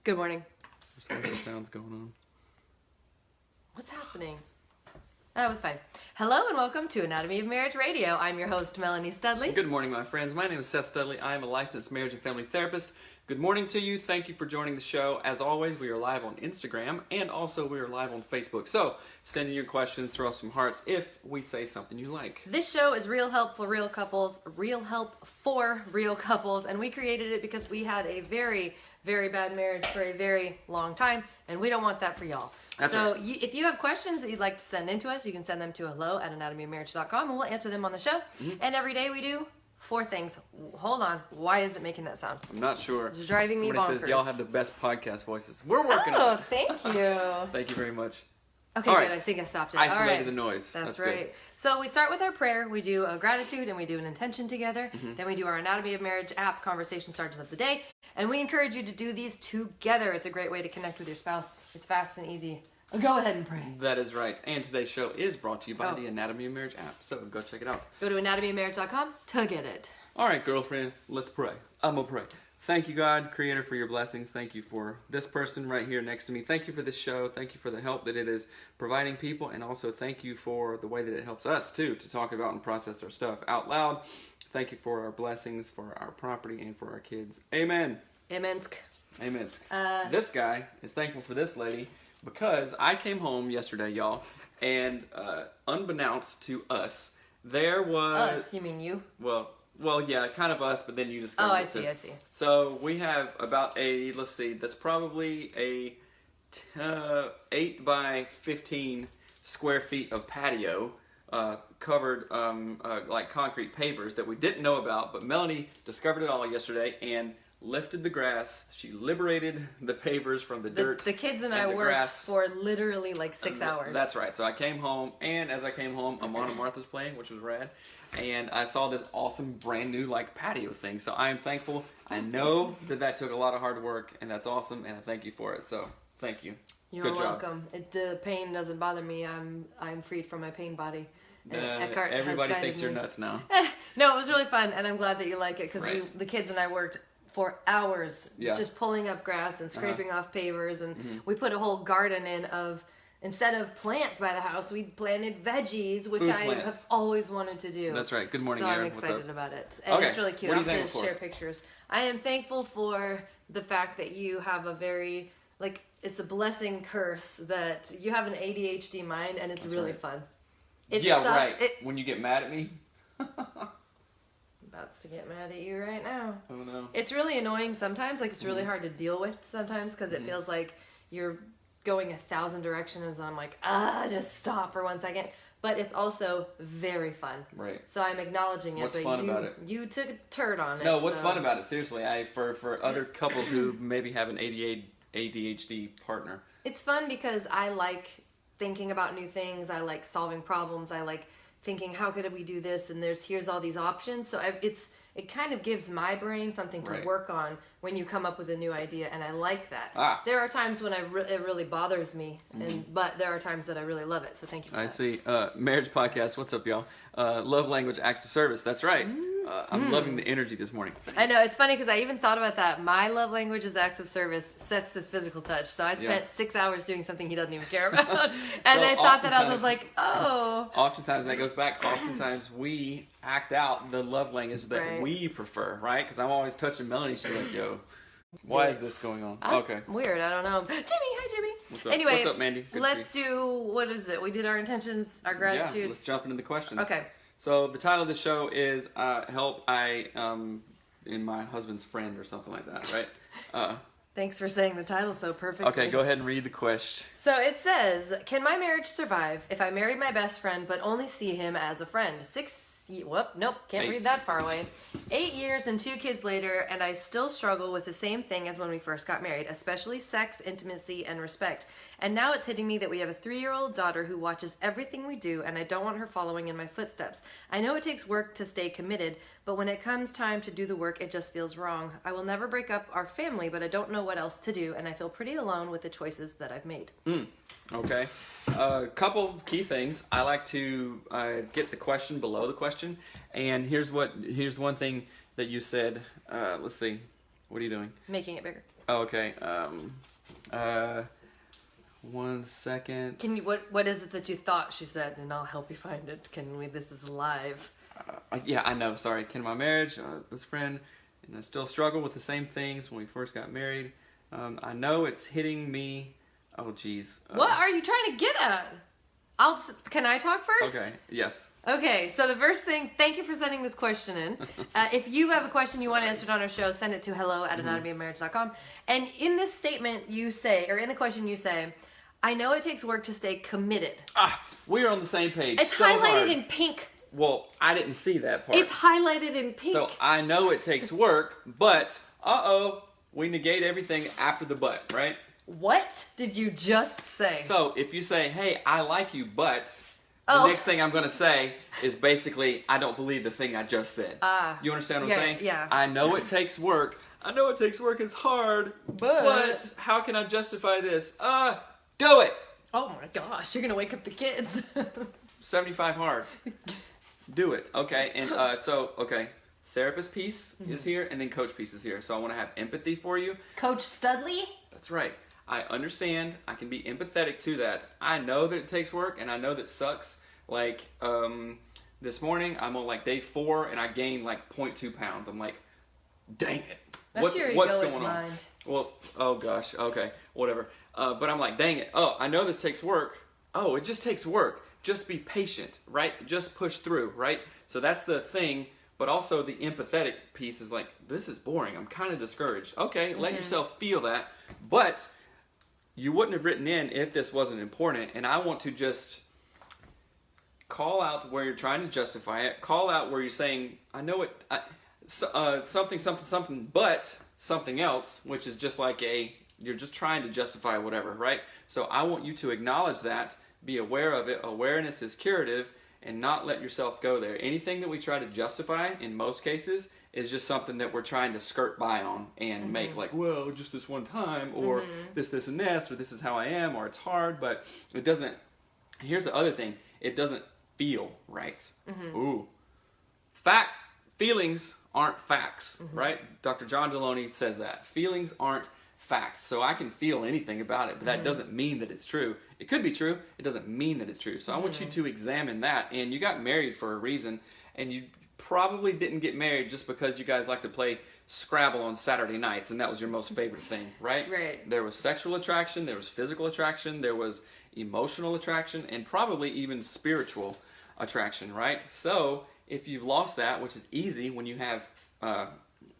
Good morning. There's lots of sounds going on. What's happening? Oh, it was fine. Hello and welcome to Anatomy of Marriage Radio. I'm your host, Melanie Studley. Good morning, my friends. My name is Seth Studley. I am a licensed marriage and family therapist. Good morning to you. Thank you for joining the show. As always, we are live on Instagram and also we are live on Facebook. So send in your questions, throw us some hearts if we say something you like. This show is real help for real couples, and we created it because we had a very, very bad marriage for a very long time, and we don't want that for y'all. That's so right. if you have questions that you'd like to send in to us, you can send them to hello@anatomyofmarriage.com, and we'll answer them on the show. And every day we do 4 things. Hold on. Why is it making that sound? I'm not sure. It's driving me Somebody bonkers. says y'all have the best podcast voices. We're working on Oh, it. thank you. Thank you very much. Okay, All good. right. I think I stopped it. Isolated All right. the noise. That's good. right. So we start with our prayer. We do a gratitude and we do an intention together. Then we do our Anatomy of Marriage app, Conversation Starters of the Day. And we encourage you to do these together. It's a great way to connect with your spouse. It's fast and easy. Go ahead and pray. That is right. And today's show is brought to you by Oh. the Anatomy of Marriage app. So go check it out. Go to anatomyofmarriage.com to get it. All right, girlfriend, let's pray. I'm going to pray. Thank you, God, Creator, for your blessings. Thank you for this person right here next to me. Thank you for this show. Thank you for the help that it is providing people. And also thank you for the way that it helps us, too, to talk about and process our stuff out loud. Thank you for our blessings, for our property, and for our kids. Amen. Amensk. Amen. This guy is thankful for this lady because I came home yesterday, y'all, and unbeknownst to us, there was... Us, you mean you? Well, yeah, kind of us, but then you discovered Oh, I it, too. see, I see. So we have about let's see, that's probably a 8 by 15 square feet of patio covered like concrete pavers that we didn't know about, but Melanie discovered it all yesterday and lifted the grass. She liberated the pavers from the dirt. The kids and I the worked grass. for literally like 6 hours. That's right. So I came home, and as I came home, Amon and Martha was playing, which was rad. And I saw this awesome brand new like patio thing. So I am thankful. I know that took a lot of hard work, and that's awesome, and I thank you for it. So thank you. You're Good job. welcome. The pain doesn't bother me. I'm freed from my pain body. And Eckhart Everybody has thinks you're me. nuts now. No, it was really fun, and I'm glad that you like it because Right. the kids and I worked for hours Yeah. just pulling up grass and scraping off pavers, and we put a whole garden in of. Instead of plants by the house, we planted veggies, which Food I plants. have always wanted to do. That's right. Good morning, So I'm Aaron. What's excited up? about it. And Okay. it's really cute. What are I'll you have thankful to for? share pictures. I am thankful for the fact that you have a very, it's a blessing curse that you have an ADHD mind, and it's That's really right. fun. Right. When you get mad at me. About to get mad at you right now. Oh, no. It's really annoying sometimes. It's really hard to deal with sometimes because it feels like you're going 1,000 directions, and I'm like, just stop for 1 second. But it's also very fun. Right. So I'm acknowledging it. What's but fun about it? You took a turd on it. No, what's so- fun about it? Seriously, for other couples who maybe have an ADHD partner. It's fun because I like thinking about new things. I like solving problems. I like thinking, how could we do this? And here's all these options. So it kind of gives my brain something to Right. work on when you come up with a new idea, and I like that. Ah. There are times when it really bothers me, but there are times that I really love it. So thank you for I that. see. Marriage podcast. What's up, y'all? Love language, acts of service. That's right. I'm loving the energy this morning. I know, it's funny because I even thought about that. My love language is acts of service. Seth's is physical touch. So I spent 6 hours doing something he doesn't even care about. And I thought that I was like, oh. Oftentimes, and that goes back, oftentimes we act out the love language that Right. we prefer, right? Because I'm always touching Melanie. She's like, yo, why is this going on? Okay. Weird, I don't know. Jimmy, hi Jimmy. What's up? Anyway, What's up, Mandy? Good to let's see do, what is it? We did our intentions, our Yeah, gratitude. let's jump into the questions. Okay. So the title of the show is "Help I in My Husband's Friend" or something like that, right? Thanks for saying the title so perfectly. Okay, go ahead and read the question. So it says, can my marriage survive if I married my best friend but only see him as a friend? Can't 8. read that far away. 8 years and 2 kids later, and I still struggle with the same thing as when we first got married, especially sex, intimacy, and respect. And now it's hitting me that we have a 3-year-old daughter who watches everything we do, and I don't want her following in my footsteps. I know it takes work to stay committed, but when it comes time to do the work, it just feels wrong. I will never break up our family, but I don't know what else to do, and I feel pretty alone with the choices that I've made. Okay. A couple key things. I like to get the question below the question. And here's one thing that you said. Let's see. What are you doing? Making it bigger. Oh, okay. 1 second. Can you? What is it that you thought she said? And I'll help you find it. Can we? This is live. Yeah, I know. Sorry. Ken, my marriage, best friend, and I still struggle with the same things when we first got married. I know it's hitting me. Oh, geez. What are you trying to get at? Can I talk first? Okay. Yes. Okay, so the first thing, thank you for sending this question in. If you have a question you want answered on our show, send it to hello@anatomyofmarriage.com. And in this statement you say, or in the question you say, I know it takes work to stay committed. We are on the same page. It's so highlighted hard. in pink. Well, I didn't see that part. It's highlighted in pink. So I know it takes work, but we negate everything after the but, right? What did you just say? So if you say, hey, I like you, but the Oh. next thing I'm going to say is basically, I don't believe the thing I just said. You understand what I'm saying? Yeah. I know it takes work. I know it takes work. It's hard. But how can I justify this? Do it. Oh my gosh, you're gonna wake up the kids. 75 hard. Do it. Okay. And okay. Therapist piece is here, and then coach piece is here. So I want to have empathy for you. Coach Studley? That's right. I understand. I can be empathetic to that. I know that it takes work, and I know that sucks. Like, this morning, I'm on like day 4, and I gained like 0.2 pounds. I'm like, dang it. That's your what's egoic going on? mind. Well, oh gosh. Okay. Whatever. But I'm like, dang it. Oh, I know this takes work. Oh, it just takes work. Just be patient, right? Just push through, right? So that's the thing. But also the empathetic piece is like, this is boring. I'm kind of discouraged. Okay, let yourself feel that. But you wouldn't have written in if this wasn't important. And I want to just call out where you're trying to justify it. Call out where you're saying, I know it, something, but something else, which is just like you're just trying to justify whatever, right? So I want you to acknowledge that, be aware of it. Awareness is curative, and not let yourself go there. Anything that we try to justify, in most cases, is just something that we're trying to skirt by on and make like, well, just this one time, or this, and this, or this is how I am, or it's hard, but it doesn't. Here's the other thing. It doesn't feel right. Ooh. Feelings aren't facts, right? Dr. John Deloney says that. Feelings aren't facts. So I can feel anything about it, but that doesn't mean that it's true. It could be true. It doesn't mean that it's true. So I want you to examine that. And you got married for a reason, and you probably didn't get married just because you guys like to play Scrabble on Saturday nights, and that was your most favorite thing, right? Right. There was sexual attraction, there was physical attraction, there was emotional attraction, and probably even spiritual attraction, right? So if you've lost that, which is easy when you have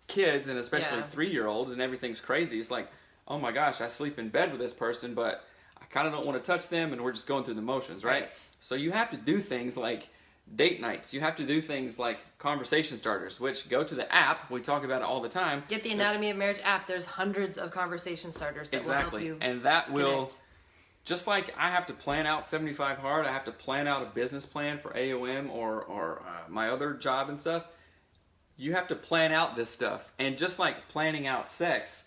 kids, and especially 3-year-olds, and everything's crazy, it's like, oh my gosh, I sleep in bed with this person, but I kind of don't want to touch them, and we're just going through the motions, right? So you have to do things like date nights. You have to do things like conversation starters, which go to the app. We talk about it all the time. Get the Anatomy of Marriage app. There's hundreds of conversation starters that will help you. And that will, connect. just like I have to plan out 75 hard, I have to plan out a business plan for AOM or my other job and stuff. You have to plan out this stuff. And just like planning out sex,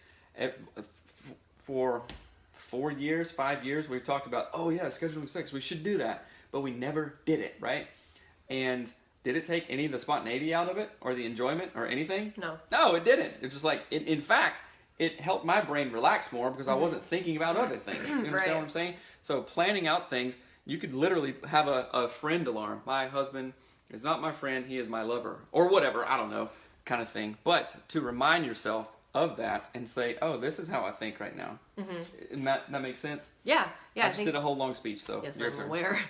for 4 years, 5 years, we've talked about, oh yeah, scheduling sex, we should do that. But we never did it, right? And did it take any of the spontaneity out of it, or the enjoyment, or anything? No. No, it didn't. It's just like, in fact, it helped my brain relax more because I wasn't thinking about other things. You understand what I'm saying? So planning out things, you could literally have a friend alarm. My husband is not my friend, he is my lover. Or whatever, I don't know, kind of thing. But to remind yourself of that and say, oh, this is how I think right now. And that makes sense? Yeah. I just did a whole long speech, so yes, your I'm turn. aware.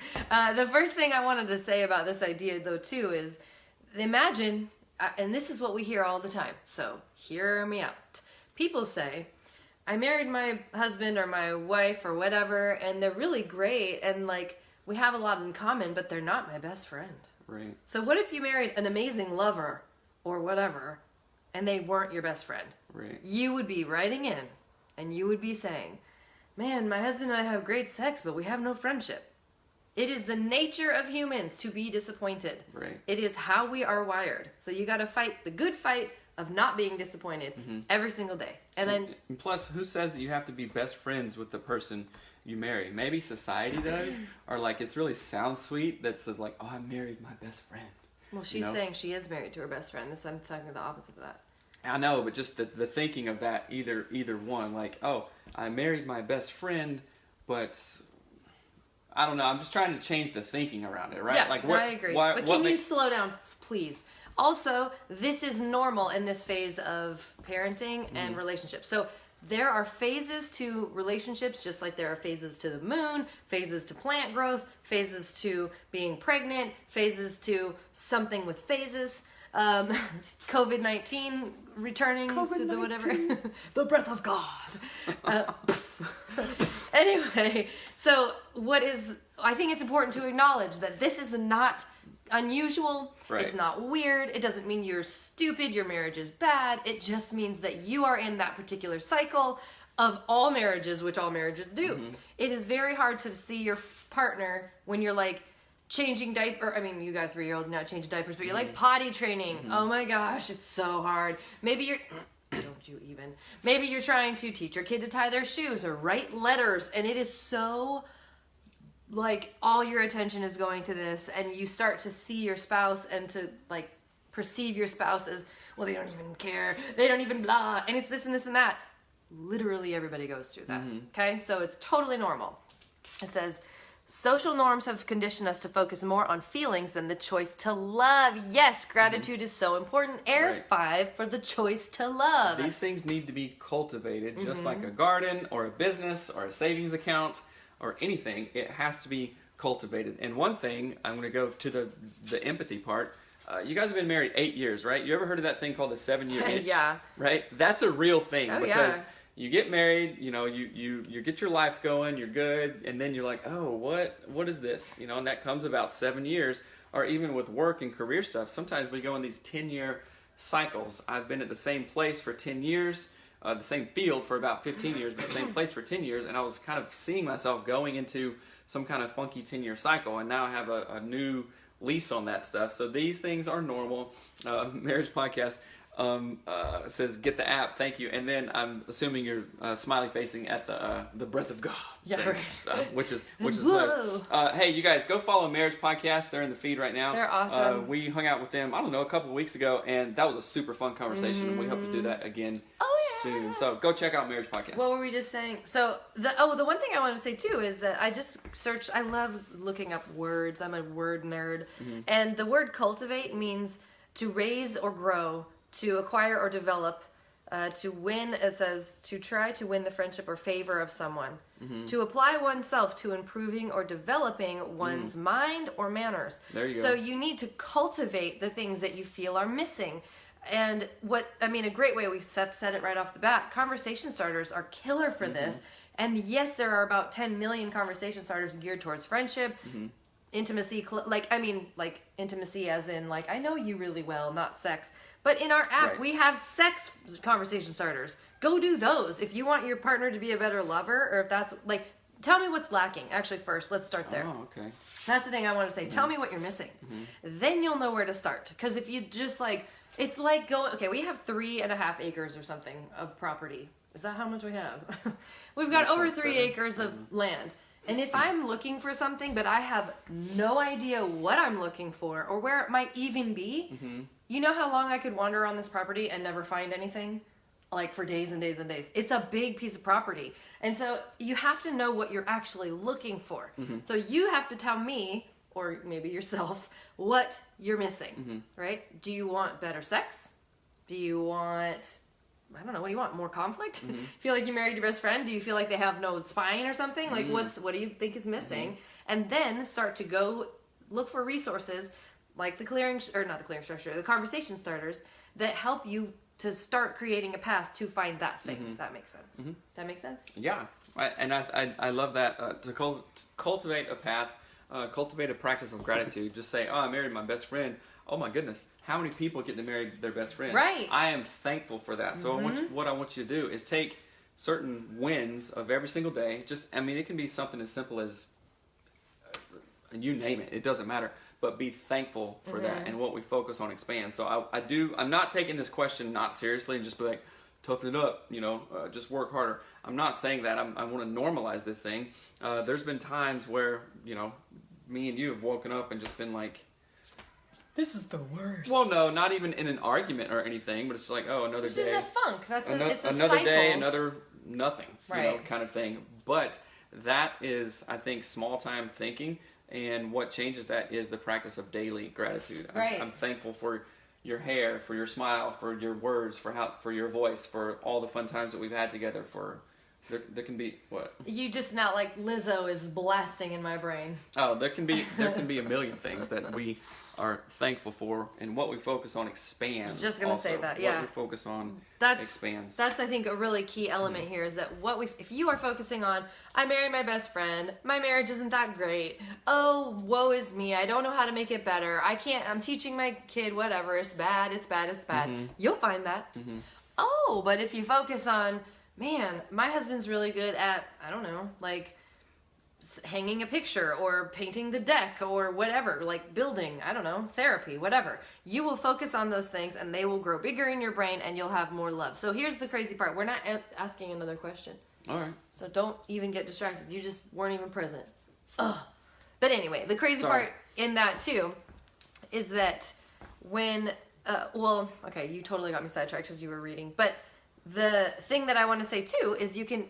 The first thing I wanted to say about this idea, though, too, is imagine, and this is what we hear all the time, so hear me out. People say, I married my husband or my wife or whatever, and they're really great, and like we have a lot in common, but they're not my best friend. Right. So what if you married an amazing lover or whatever, and they weren't your best friend? Right. You would be writing in, and you would be saying, man, my husband and I have great sex, but we have no friendship. It is the nature of humans to be disappointed. Right. It is how we are wired. So you got to fight the good fight of not being disappointed every single day. And then, and plus, who says that you have to be best friends with the person you marry? Maybe society does, or like it's really sounds sweet that says like, oh, I married my best friend. well, she's saying she is married to her best friend. I'm talking the opposite of that. I know, but just the thinking of that, either one, like, oh, I married my best friend, but I don't know. I'm just trying to change the thinking around it, right? Yeah, like, no, I agree. But can you slow down, please? Also, this is normal in this phase of parenting and relationships. So there are phases to relationships, just like there are phases to the moon, phases to plant growth, phases to being pregnant, phases to something with phases. COVID-19 returning to the whatever. The breath of God. Anyway, so I think it's important to acknowledge that this is not unusual. Right. It's not weird. It doesn't mean you're stupid, your marriage is bad. It just means that you are in that particular cycle of all marriages, which all marriages do. It is very hard to see your partner when you're like changing diaper. I mean, you got a 3-year-old, not changing diapers, but you're like potty training. Oh my gosh, it's so hard. Maybe you're don't you even. Maybe you're trying to teach your kid to tie their shoes or write letters, and it is so like all your attention is going to this, and you start to see your spouse and to like perceive your spouse as, well, they don't even care, they don't even blah, and it's this and this and that. Literally everybody goes through that. Okay, so it's totally normal. It says, social norms have conditioned us to focus more on feelings than the choice to love. Yes, gratitude is so important. Air Right. 5 for the choice to love. These things need to be cultivated, just like a garden or a business or a savings account or anything. It has to be cultivated. And one thing, I'm going to go to the empathy part. You guys have been married 8 years, right? You ever heard of that thing called the 7-year itch? Yeah. Right? That's a real thing Oh, because yeah. you get married, you know, you get your life going, you're good, and then you're like, oh, what is this? You know, and that comes about 7 years, or even with work and career stuff. Sometimes we go in these 10-year cycles. I've been at the same place for 10 years, the same field for about 15 years, but the same place for 10 years, and I was kind of seeing myself going into some kind of funky 10-year cycle, and now I have a new lease on that stuff. So these things are normal. Marriage Podcast says, get the app, thank you. And then I'm assuming you're smiley facing at the breath of God. Yeah, thing, right. so, which is Whoa. nice. Hey, you guys, go follow Marriage Podcast. They're in the feed right now. They're awesome. We hung out with them, I don't know, a couple of weeks ago, and that was a super fun conversation, and we hope to do that again soon. So go check out Marriage Podcast. What were we just saying? So the one thing I want to say too is that I just searched. I love looking up words. I'm a word nerd, and the word cultivate means to raise or grow, to acquire or develop, to win. It says to try to win the friendship or favor of someone, to apply oneself to improving or developing one's mind or manners. There you go. So you need to cultivate the things that you feel are missing. And a great way, we've said it right off the bat, conversation starters are killer for this. And yes, there are about 10 million conversation starters geared towards friendship, intimacy, intimacy as in, like, I know you really well, not sex. But in our app, Right. we have sex conversation starters. Go do those. If you want your partner to be a better lover, or if that's, like, tell me what's lacking. Actually, first, let's start there. Oh, okay. That's the thing I want to say. Tell me what you're missing. Then you'll know where to start. Because if you just it's like going, okay, we have 3.5 acres or something of property. Is that how much we have? We've got over 3 7. acres of land. And if I'm looking for something, but I have no idea what I'm looking for or where it might even be, you know how long I could wander on this property and never find anything? Like for days and days and days. It's a big piece of property. And so you have to know what you're actually looking for. So you have to tell me, or maybe yourself, what you're missing, right? Do you want better sex? Do you want, I don't know, what do you want? More conflict? Feel like you married your best friend? Do you feel like they have no spine or something? Like what do you think is missing? And then start to go look for resources like the conversation starters that help you to start creating a path to find that thing. If that makes sense. That makes sense? Yeah, and I love that, to cultivate a path, cultivate a practice of gratitude. Just say, oh, I married my best friend. Oh my goodness, how many people get to marry their best friend? Right. I am thankful for that. So what I want you to do is take certain wins of every single day. It can be something as simple as, you name it. It doesn't matter. But be thankful for that, and what we focus on expands. So I'm not taking this question not seriously and just be like, toughen it up, just work harder. I'm not saying that. I want to normalize this thing. There's been times where, me and you have woken up and just been like, This is the worst. Well, no, not even in an argument or anything, but it's like, oh, another It's day. just a funk. That's it's a another cycle. day, another nothing, Right. kind of thing. But that is, I think, small time thinking, and what changes that is the practice of daily gratitude. Right. I'm thankful for your hair, for your smile, for your words, for your voice, for all the fun times that we've had together. There can be what? You just now like Lizzo is blasting in my brain. Oh, there can be a million things that we are thankful for, and what we focus on expands. I was just gonna also. say that, yeah. What we focus on expands. That's I think a really key element here is that if you are focusing on, I married my best friend, my marriage isn't that great, oh woe is me, I don't know how to make it better, I'm teaching my kid whatever, it's bad, you'll find that. Oh, but if you focus on, man, my husband's really good at, I don't know, like hanging a picture or painting the deck or whatever, like building, I don't know, therapy, whatever. You will focus on those things and they will grow bigger in your brain and you'll have more love. So here's the crazy part. We're not asking another question. All right. So don't even get distracted. You just weren't even present. Ugh. But anyway, the crazy Sorry. part in that too is that when, okay, you totally got me sidetracked because you were reading, but the thing that I want to say too is you can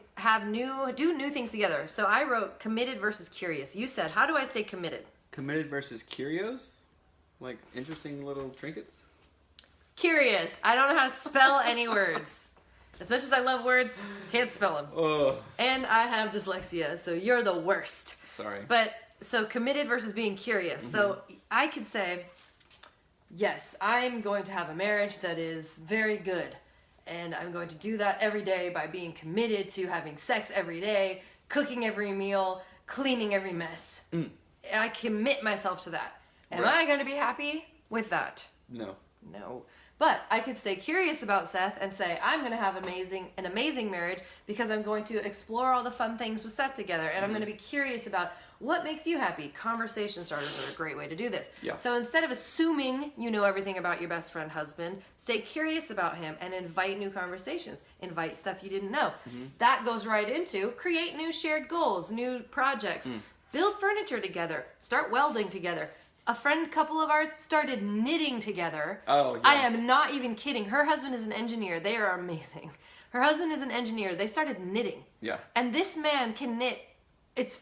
do new things together. So I wrote committed versus curious. You said, how do I stay committed? Committed versus curios? Like interesting little trinkets? Curious. I don't know how to spell any words. As much as I love words, can't spell them. Oh, And I have dyslexia, so you're the worst. sorry. But so committed versus being curious. So I could say, yes, I'm going to have a marriage that is very good. And I'm going to do that every day by being committed to having sex every day, cooking every meal, cleaning every mess. I commit myself to that. Am Right. I going to be happy with that? No. No. But I could stay curious about Seth and say, I'm going to have an amazing marriage because I'm going to explore all the fun things with Seth together. And I'm going to be curious about what makes you happy. Conversation starters are a great way to do this. Yeah. So instead of assuming you know everything about your best friend husband, stay curious about him and invite new conversations. Invite stuff you didn't know. That goes right into create new shared goals, new projects. Build furniture together. Start welding together. A couple of ours started knitting together. Oh, yeah. I am not even kidding. Her husband is an engineer. They are amazing. Her husband is an engineer. They started knitting. Yeah. And this man can knit. It's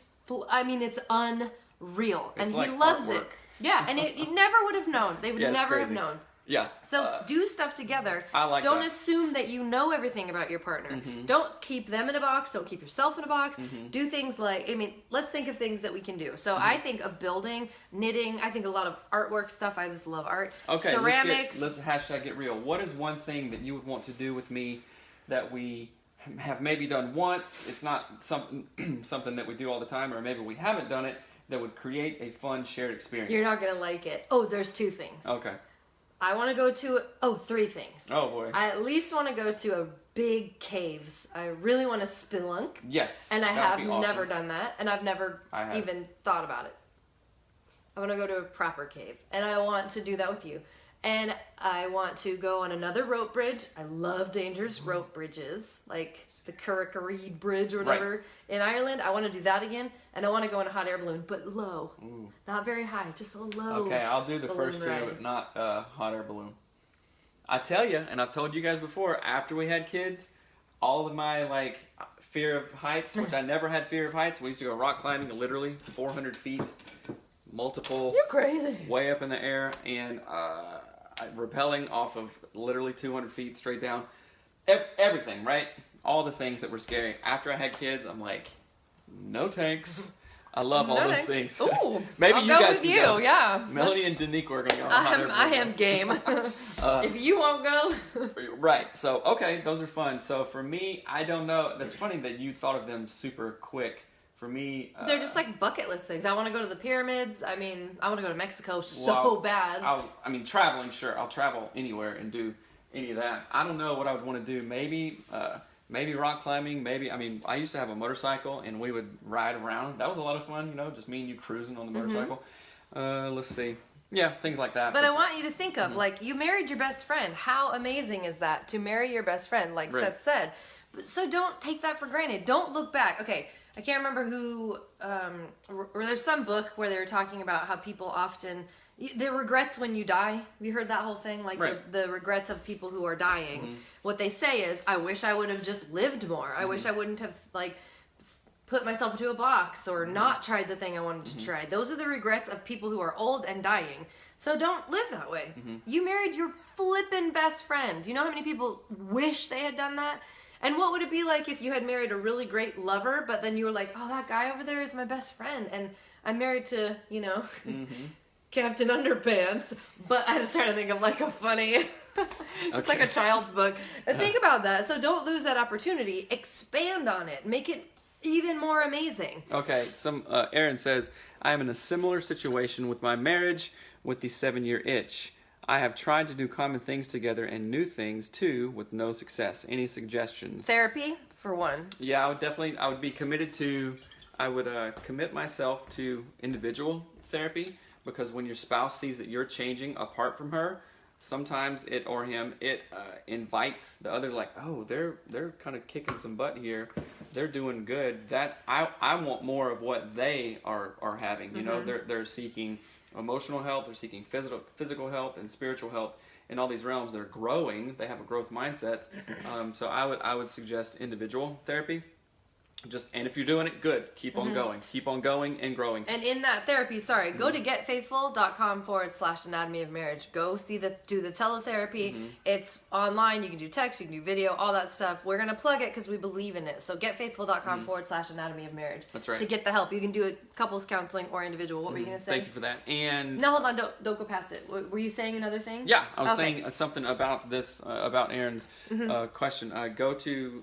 unreal. It's and like he loves artwork. it. Yeah, and you never would have known. They would Yeah, it's never have crazy. known. Yeah. So do stuff together. I like Don't that. assume that you know everything about your partner. Don't keep them in a box. Don't keep yourself in a box. Do things like, let's think of things that we can do. So I think of building, knitting. I think a lot of artwork stuff. I just love art. Okay, Ceramics. let's hashtag get real. What is one thing that you would want to do with me that we have maybe done once? It's not something that we do all the time, or maybe we haven't done it, that would create a fun shared experience. You're not going to like it. Oh, there's 2 things. Okay. I want to go to, 3 things. Oh boy. I at least want to go to a big caves. I really want to spelunk. Yes. And I that would have be awesome. never done that. And I've never I have. even thought about it. I want to go to a proper cave. And I want to do that with you. And I want to go on another rope bridge. I love dangerous rope bridges. Like the Curricareed Bridge or whatever in Ireland. I want to do that again. And I want to go on a hot air balloon, but low. Ooh. Not very high, just a low. Okay, I'll do the balloon first 2, ride. but not hot air balloon. I tell you, and I've told you guys before, after we had kids, all of my fear of heights, which I never had fear of heights. We used to go rock climbing, literally 400 feet, multiple, You're crazy. way up in the air, and rappelling off of literally 200 feet straight down. Everything, right? All the things that were scary. After I had kids, I'm like, no thanks. I love all those things. Ooh, Maybe I'll you go guys with can you. go. Yeah, Melanie and Danique are going to go on a hot air I balloon. am game. If you won't go, Right. So, okay, those are fun. So, for me, I don't know. That's funny that you thought of them super quick. For me... they're just like bucket list things. I want to go to the pyramids. I want to go to Mexico so well, bad. traveling, sure. I'll travel anywhere and do any of that. I don't know what I would want to do. Maybe rock climbing. Maybe, I used to have a motorcycle and we would ride around. That was a lot of fun, just me and you cruising on the motorcycle. Let's see. Yeah, things like that. But I want you to think of, you married your best friend. How amazing is that to marry your best friend, like Right. Seth said. So don't take that for granted. Don't look back. Okay, I can't remember who, or there's some book where they were talking about how people often the regrets when you die. Have you heard that whole thing? Like Right. the regrets of people who are dying. What they say is, I wish I would have just lived more. I wish I wouldn't have like put myself into a box or not tried the thing I wanted to try. Those are the regrets of people who are old and dying. So don't live that way. You married your flippin' best friend. You know how many people wish they had done that? And what would it be like if you had married a really great lover, but then you were like, oh, that guy over there is my best friend, and I'm married to, you know, Captain Underpants. But I just trying to think of like a funny, it's like a child's book. And think about that. So don't lose that opportunity. Expand on it. Make it even more amazing. Okay, Aaron says, I am in a similar situation with my marriage with the 7-year itch. I have tried to do common things together and new things too with no success. Any suggestions? Therapy, for one. Yeah, I would be committed to, I would commit myself to individual therapy, because when your spouse sees that you're changing apart from her, sometimes it invites the other, like, oh, they're kind of kicking some butt here. They're doing good. That I want more of what they are having. You know, they're seeking emotional health, they're seeking physical health and spiritual health in all these realms. They're growing. They have a growth mindset. So I would suggest individual therapy. And if you're doing it, good. Keep on going. Keep on going and growing. And in that therapy, go to getfaithful.com/anatomy of marriage. Go do the teletherapy. It's online. You can do text, you can do video, all that stuff. We're going to plug it because we believe in it. So getfaithful.com/anatomy of marriage. That's right. To get the help. You can do it couples counseling or individual. What were you going to say? Thank you for that. And no, hold on. Don't go past it. Were you saying another thing? yeah, I was saying something about this, about Aaron's question. Go to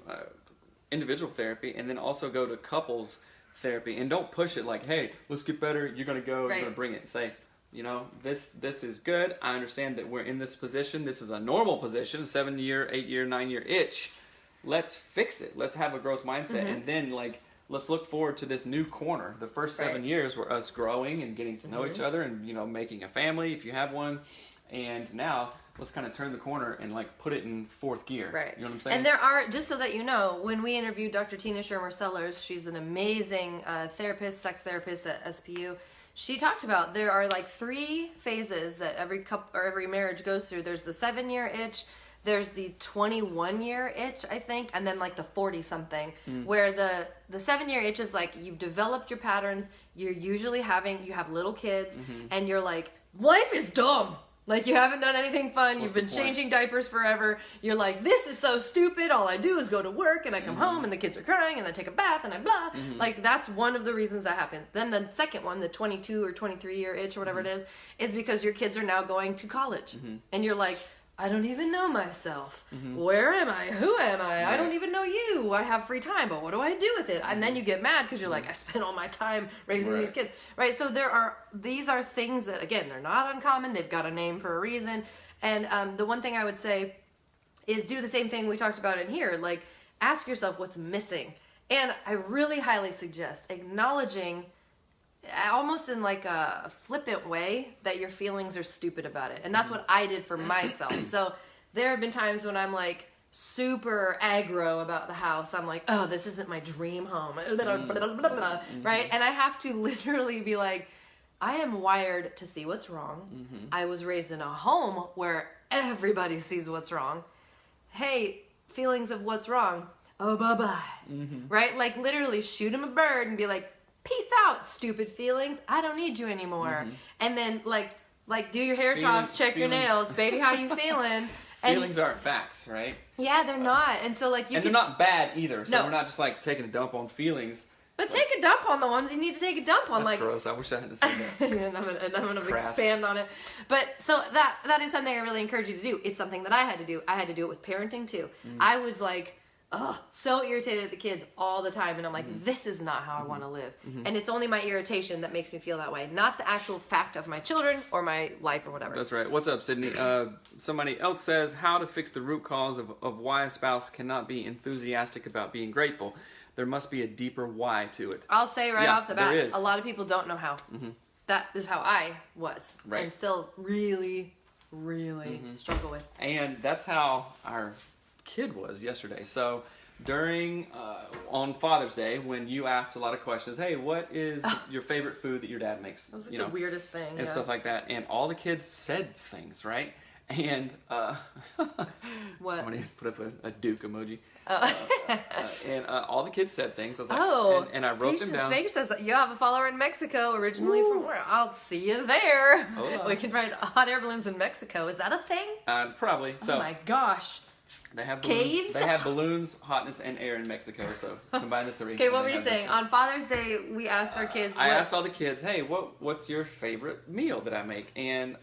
individual therapy, and then also go to couples therapy, and don't push it like, hey, let's get better, you're gonna go, you're gonna bring it. Say, you know, this is good. I understand that we're in this position. This is a normal position, 7-year, 8-year, 9-year itch. Let's fix it. Let's have a growth mindset, and then like, let's look forward to this new corner. The first 7 years were us growing and getting to know each other, and, you know, making a family if you have one. And now let's kind of turn the corner and like put it in 4th gear. Right. You know what I'm saying? And there are, just so that you know, when we interviewed Dr. Tina Shermer Sellers, she's an amazing therapist, sex therapist at SPU. She talked about there are like 3 phases that every couple or every marriage goes through. There's the 7-year itch, there's the 21-year itch, I think, and then like the 40-something, where the 7-year itch is like you've developed your patterns. You're usually you have little kids, and you're like, life is dumb. Like, you haven't done anything fun. You've been changing diapers forever. You're like, this is so stupid. All I do is go to work, and I come home, and the kids are crying, and I take a bath, and I blah. Like, that's one of the reasons that happens. Then the second one, the 22 or 23-year itch or whatever it is because your kids are now going to college. And you're like, I don't even know myself. Where am I? Who am I? I don't even know you. I have free time, but what do I do with it? And then you get mad because you're like, I spent all my time raising these kids. Right? So these are things that, again, they're not uncommon. They've got a name for a reason. And the one thing I would say is do the same thing we talked about in here. Like, ask yourself what's missing. And I really highly suggest acknowledging, almost in like a flippant way, that your feelings are stupid about it. And that's what I did for myself. So there have been times when I'm like super aggro about the house. I'm like, oh, this isn't my dream home. Right? And I have to literally be like, I am wired to see what's wrong. I was raised in a home where everybody sees what's wrong. Hey, feelings of what's wrong. Oh, bye-bye. Right? Like, literally shoot him a bird and be like, peace out, stupid feelings. I don't need you anymore. And then like do your hair toss, check your nails, baby. How you feeling? Feelings aren't facts, right? Yeah, they're not. And so like they're not bad either. So No. we're not just like taking a dump on feelings. But take a dump on the ones you need to take a dump on. That's like gross. I wish I hadn't said that. and I'm gonna crass. expand on it. But so that is something I really encourage you to do. It's something that I had to do. I had to do it with parenting too. I was like, so irritated at the kids all the time, and I'm like, this is not how I want to live. And it's only my irritation that makes me feel that way, not the actual fact of my children or my life or whatever. That's right. What's up, Sydney? Somebody else says, how to fix the root cause of why a spouse cannot be enthusiastic about being grateful. There must be a deeper why to it. I'll say right off the bat, there is. a lot of people don't know how. That is how I was, Right. and still really, really struggle with. And that's how our kid was yesterday. So during on Father's Day when you asked a lot of questions. Hey, what is your favorite food that your dad makes? That was like the weirdest thing. And stuff like that. And all the kids said things, right? And What? somebody put up a Duke emoji. Oh. And all the kids said things. I was like, Oh, and I wrote them down. Baker says you have a follower in Mexico, originally from where? I'll see you there. Hola. We can ride hot air balloons in Mexico. Is that a thing? Probably. So Oh my gosh. they have balloons, Caves? They have balloons, hotness, and air in Mexico. So combine the three. Okay, and what they were you have this saying? thing. On Father's Day, we asked our kids. I asked all the kids, hey, what's your favorite meal that I make? And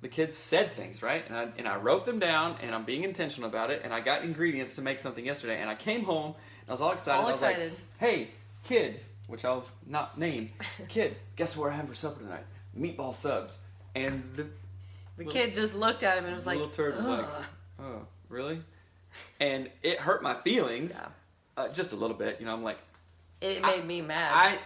the kids said things, right? And I wrote them down, and I'm being intentional about it. And I got ingredients to make something yesterday. And I came home, and I was all excited. I was like, hey, kid, which I'll not name, kid, guess what we're having for supper tonight? Meatball subs. And The kid just looked at him and was the like, little turd was like, oh, really? And it hurt my feelings, just a little bit. I'm like, it made me mad.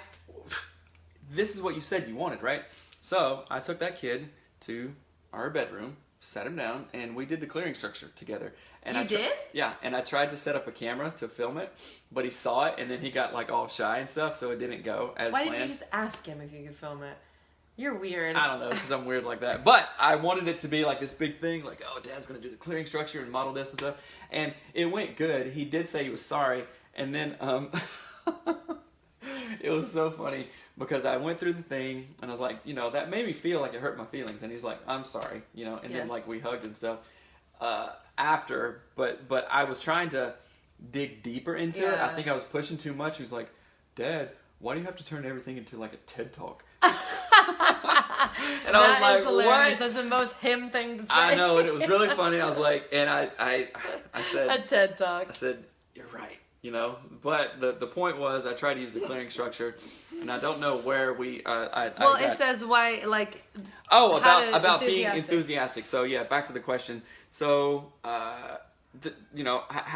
This is what you said you wanted, right? So I took that kid to our bedroom, sat him down, and we did the clearing structure together. And You did? Yeah, and I tried to set up a camera to film it, but he saw it, and then he got like all shy and stuff, so it didn't go as Why planned. didn't you just ask him if you could film it? You're weird. I don't know, because I'm weird like that. But I wanted it to be like this big thing, like, oh, Dad's going to do the clearing structure and model this and stuff. And it went good. He did say he was sorry. And then it was so funny because I went through the thing and I was like, that made me feel like it hurt my feelings. And he's like, I'm sorry, and then like we hugged and stuff after. But I was trying to dig deeper into it. I think I was pushing too much. He was like, Dad, why do you have to turn everything into like a TED Talk? And I was like, hilarious. what? That's the most him thing to say. I know, and it was really funny. I was like, and I said, a TED Talk. I said, you're right, But the point was, I tried to use the clearing structure, and I don't know where we. It says why, like. Oh, about being enthusiastic. So yeah, back to the question. So, how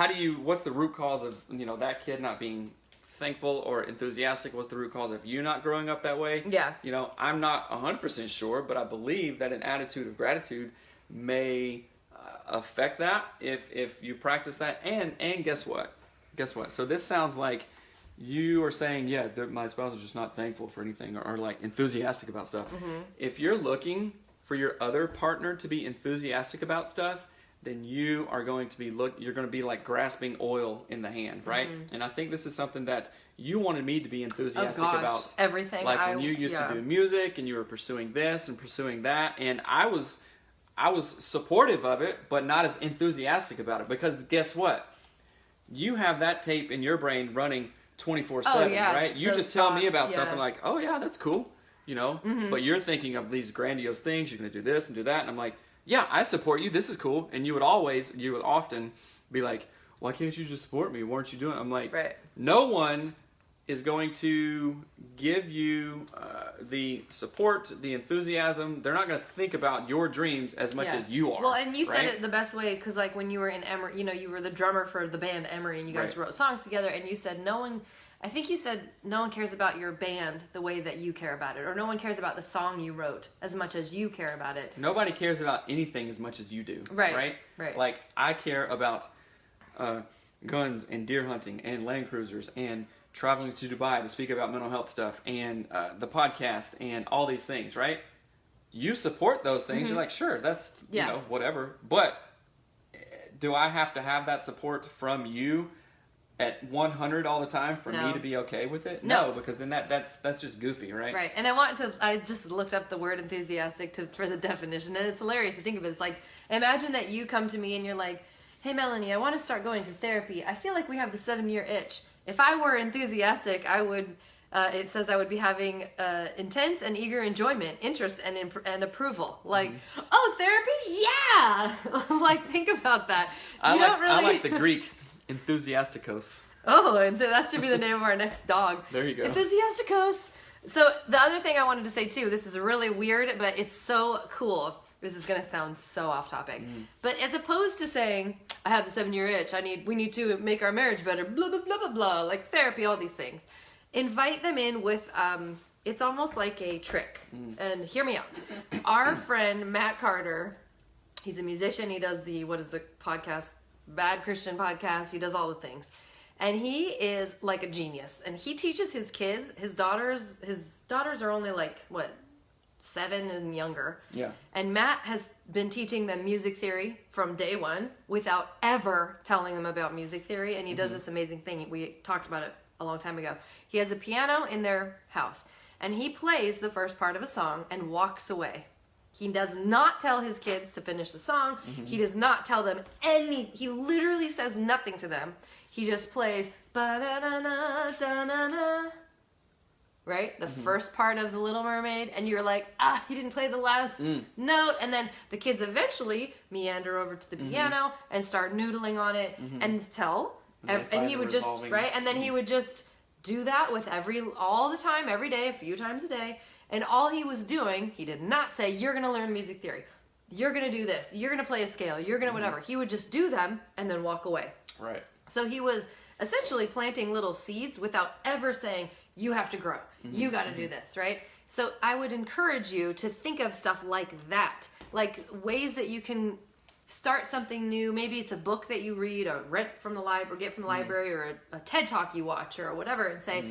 do you? What's the root cause of that kid not being thankful or enthusiastic? What's the root cause of you not growing up that way? Yeah. I'm not 100% sure, but I believe that an attitude of gratitude may affect that if you practice that. And guess what? So this sounds like you are saying, yeah, my spouse is just not thankful for anything or like enthusiastic about stuff. Mm-hmm. If you're looking for your other partner to be enthusiastic about stuff, then you are going to be you're going to be like grasping oil in the hand, right? Mm-hmm. And I think this is something that you wanted me to be enthusiastic about. Everything. Like when you used to do music and you were pursuing this and pursuing that, and I was supportive of it, but not as enthusiastic about it because guess what? You have that tape in your brain running 24/7, right? You just tell me about something like, "Oh yeah, that's cool," Mm-hmm. But you're thinking of these grandiose things. You're going to do this and do that, and I'm like, yeah, I support you. This is cool. And you would often be like, why can't you just support me? Why aren't you doing it? I'm like, right. No one is going to give you the support, the enthusiasm. They're not going to think about your dreams as much as you are. Well, and you said right? it the best way because like when you were in Emory, you were the drummer for the band Emory and you guys wrote songs together and you said no one cares about your band the way that you care about it, or no one cares about the song you wrote as much as you care about it. Nobody cares about anything as much as you do. Right. Like I care about guns and deer hunting and Land Cruisers and traveling to Dubai to speak about mental health stuff and the podcast and all these things, right? You support those things. Mm-hmm. You're like, sure, that's whatever. But do I have to have that support from you at 100 all the time for me to be okay with it? No, because then that's just goofy, right? Right. And I just looked up the word enthusiastic for the definition, and it's hilarious to think of it. It's like, imagine that you come to me and you're like, hey Melanie, I want to start going to therapy. I feel like we have the 7-year itch. If I were enthusiastic, I would, it says I would be having intense and eager enjoyment, interest, and approval. Like, oh, therapy? Yeah! Like, think about that. I like the Greek enthusiasticos. Oh, and that should be the name of our next dog. There you go. Enthusiasticos. So the other thing I wanted to say too, this is really weird, but it's so cool. This is going to sound so off topic. But as opposed to saying, I have the 7-year itch, we need to make our marriage better, blah, blah, blah, blah, blah, like therapy, all these things. Invite them in with, it's almost like a trick. And hear me out. Our friend, Matt Carter, he's a musician. He does the podcast, Bad Christian Podcast. He does all the things. And he is like a genius. And he teaches his kids, his daughters are only like, what, 7 and younger. Yeah. And Matt has been teaching them music theory from day one without ever telling them about music theory. And he does this amazing thing. We talked about it a long time ago. He has a piano in their house. And he plays the first part of a song and walks away. He does not tell his kids to finish the song. He does not tell them he literally says nothing to them. He just plays ba-da-da-na, da-na-na. Right? The first part of The Little Mermaid, and you're like, he didn't play the last note. And then the kids eventually meander over to the piano and start noodling on it and tell. And he would just, right? And then he would just do that with all the time, every day, a few times a day. And all he was doing, he did not say, you're going to learn music theory. You're going to do this. You're going to play a scale. You're going to whatever. He would just do them and then walk away. Right. So he was essentially planting little seeds without ever saying, you have to grow. You got to do this, right? So I would encourage you to think of stuff like that, like ways that you can start something new. Maybe it's a book that you read or rent from the library, or get from the library, or a TED Talk you watch or whatever, and say,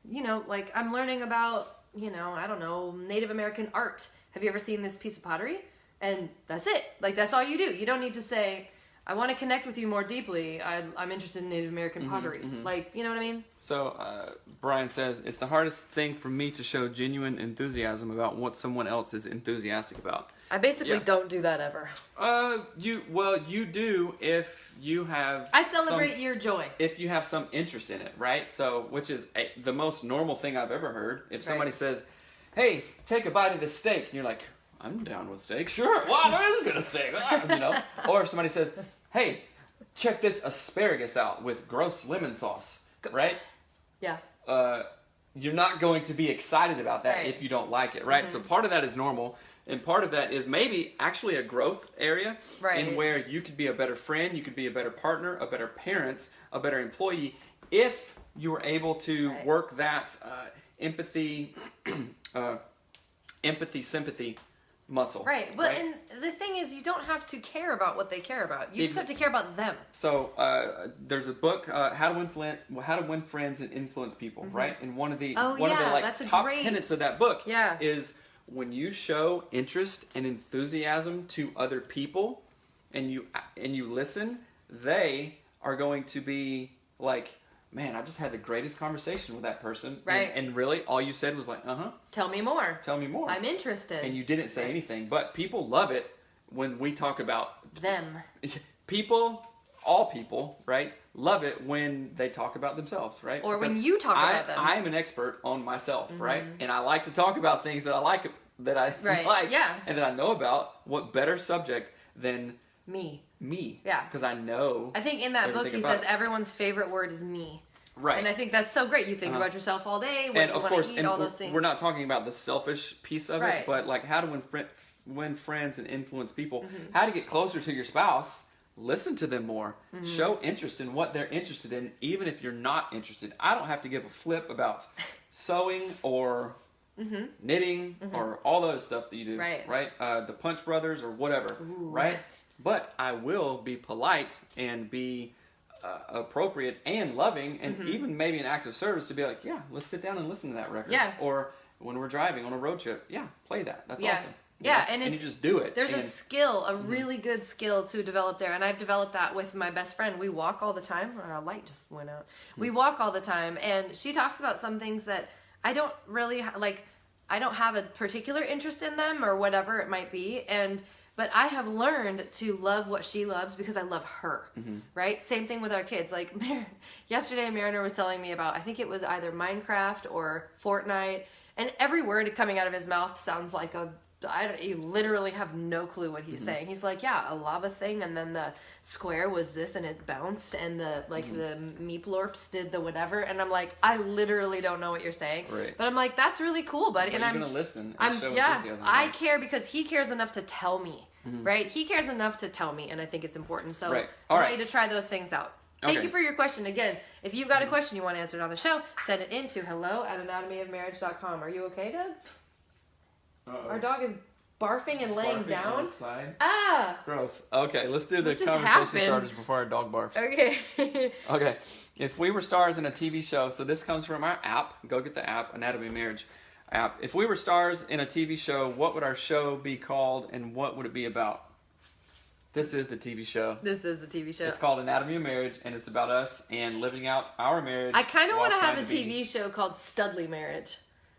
you know, like I'm learning about, you know, I don't know, Native American art. Have you ever seen this piece of pottery? And that's it. Like, that's all you do. You don't need to say, I want to connect with you more deeply. I'm interested in Native American pottery. Like, you know what I mean? So, Brian says, it's the hardest thing for me to show genuine enthusiasm about what someone else is enthusiastic about. I basically don't do that ever. You do if you have... I celebrate your joy. If you have some interest in it, right? So, which is the most normal thing I've ever heard. If somebody says, hey, take a bite of this steak, and you're like, I'm down with steak. Sure. Wow, that is good a steak. You know? Or if somebody says, hey, check this asparagus out with gross lemon sauce, right? Yeah. You're not going to be excited about that if you don't like it, right? So part of that is normal, and part of that is maybe actually a growth area in where you could be a better friend, you could be a better partner, a better parent, a better employee, if you were able to work that empathy, sympathy muscle. Right. But and the thing is, you don't have to care about what they care about. You just have to care about them. So there's a book, How to Win Friends and Influence People, right? And one of the top tenets of that book is when you show interest and enthusiasm to other people, and you listen, they are going to be like, man, I just had the greatest conversation with that person. Right. And really, all you said was like, Tell me more. Tell me more. I'm interested. And you didn't say anything. But people love it when we talk about... them. People, all people, right, love it when they talk about themselves, right? Or when you talk about them. I'm an expert on myself, right? And I like to talk about things that I like, and that I know about. What better subject than... Me. Yeah. Because I know. I think in that book he says everyone's favorite word is me. Right. And I think that's so great. You think about yourself all day, what you want to eat, all those things. We're not talking about the selfish piece of it, but like how to win friends and influence people. How to get closer to your spouse. Listen to them more. Show interest in what they're interested in, even if you're not interested. I don't have to give a flip about sewing or knitting or all the other stuff that you do. Right. The Punch Brothers or whatever. Right. But I will be polite and be appropriate and loving and even maybe an act of service to be like, yeah, let's sit down and listen to that record. Yeah. Or when we're driving on a road trip, play that. That's awesome. And you just do it. There's a skill, a really good skill to develop there. And I've developed that with my best friend. We walk all the time. Our light just went out. We walk all the time. And she talks about some things that I don't really, I don't have a particular interest in them or whatever it might be. But I have learned to love what she loves because I love her, right? Same thing with our kids. Like yesterday, Mariner was telling me about, I think it was either Minecraft or Fortnite, and every word coming out of his mouth sounds like you literally have no clue what he's saying. He's like, yeah, a lava thing, and then the square was this, and it bounced, and the meeplorps did the whatever, and I'm like, I literally don't know what you're saying. Right. But I'm like, that's really cool, buddy. But and I'm gonna listen. And show enthusiasm. I care because he cares enough to tell me. Right? He cares enough to tell me, and I think it's important. So I want you to try those things out. Thank you for your question. Again, if you've got a question you want answered on the show, send it in to hello@anatomyofmarriage.com. Are you okay, Doug? Our dog is barfing and laying down. Gross. Okay, let's do the conversation starters before our dog barfs. Okay. Okay. If we were stars in a TV show, so this comes from our app. Go get the app, Anatomy of Marriage app. If we were stars in a TV show, what would our show be called and what would it be about? This is the TV show. This is the TV show. It's called Anatomy of Marriage, and it's about us and living out our marriage. I kind of want to while have a trying to be- TV show called Studley Marriage.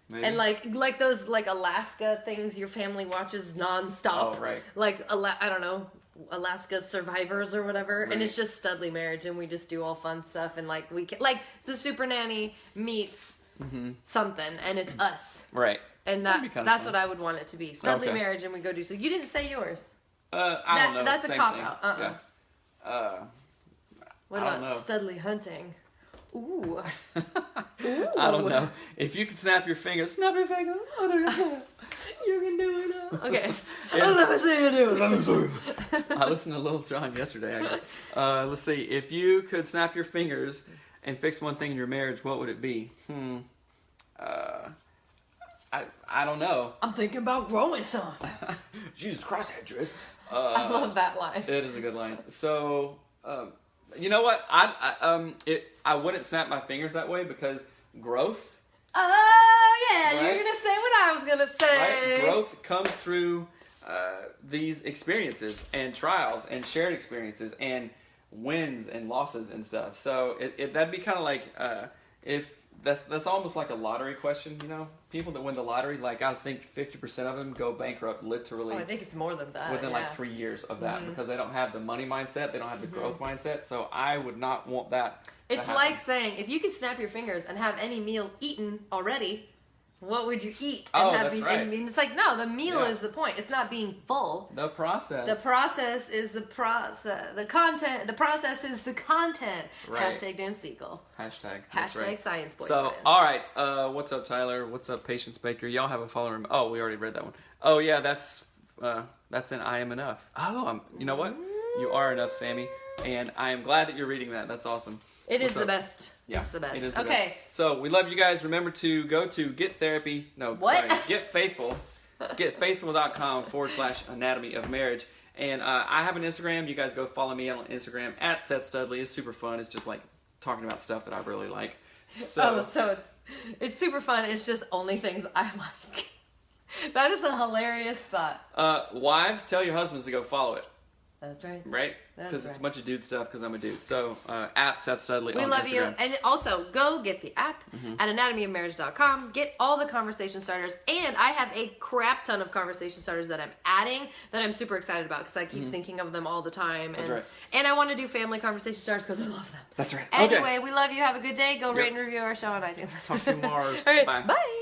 Maybe? And like those like Alaska things your family watches nonstop. Oh, right. Like I don't know, Alaska Survivors or whatever, and Right. it's just Studley Marriage, and we just do all fun stuff, and like we can, like the Super Nanny meets something, and it's us, Right. and That'd be kinda that's fun. what I would want it to be. Studley Okay. Marriage, and we go do so. You didn't say yours. I don't know. That's a Same cop thing. out. Yeah. What I don't about know. Studley Hunting? Ooh. I don't know. If you could snap your fingers, snap your fingers. You can do it now. Okay. Yeah. Let me see you do it. I listened to Lil Jon yesterday. Actually. Let's see. If you could snap your fingers and fix one thing in your marriage, what would it be? I don't know. I'm thinking about growing some. Jesus Christ, Andrew. I love that line. It is a good line. So, you know what? I wouldn't snap my fingers that way because growth, Oh yeah, Right? you're gonna say what I was gonna say. right? Growth comes through these experiences and trials and shared experiences and wins and losses and stuff. So that'd be kind of like if that's almost like a lottery question. You know, people that win the lottery, like I think 50% of them go bankrupt literally. Oh, I think it's more than that. Within yeah. like 3 years of that because they don't have the money mindset, they don't have the growth mindset. So I would not want that. to It's happen. like saying if you could snap your fingers and have any meal eaten already, what would you eat? Oh, have that's be- right. I mean, it's like no, the meal Yeah. is the point. It's not being full. The process. The process is the process. The content. The process is the content. Right. Hashtag Dan Siegel. Hashtag. That's Hashtag right. science So, boyfriend. all right. What's up, Tyler? What's up, Patience Baker? Y'all have a follower. Oh, we already read that one. Oh, yeah, that's in I Am Enough. Oh, you know what? You are enough, Sammy. And I am glad that you're reading that. That's awesome. It is What's the up? best. Yeah, It's the best. it is the Okay. best. So we love you guys. Remember to go to Get Therapy. No, What? sorry. Get Faithful. GetFaithful.com/anatomy of marriage. And I have an Instagram. You guys go follow me on Instagram at Seth Studley. It's super fun. It's just like talking about stuff that I really like. So, So it's super fun. It's just only things I like. That is a hilarious thought. wives, tell your husbands to go follow it. That's right. Right? That's Because it's a right. bunch of dude stuff because I'm a dude. So at Seth Studley We on love you. Instagram. And also, go get the app at anatomyofmarriage.com. Get all the conversation starters. And I have a crap ton of conversation starters that I'm adding that I'm super excited about because I keep thinking of them all the time. And, right. and I want to do family conversation starters because I love them. That's right. Anyway, Okay. we love you. Have a good day. Go Yep. rate and review our show on iTunes. Talk to you tomorrow. All right. Bye. Bye.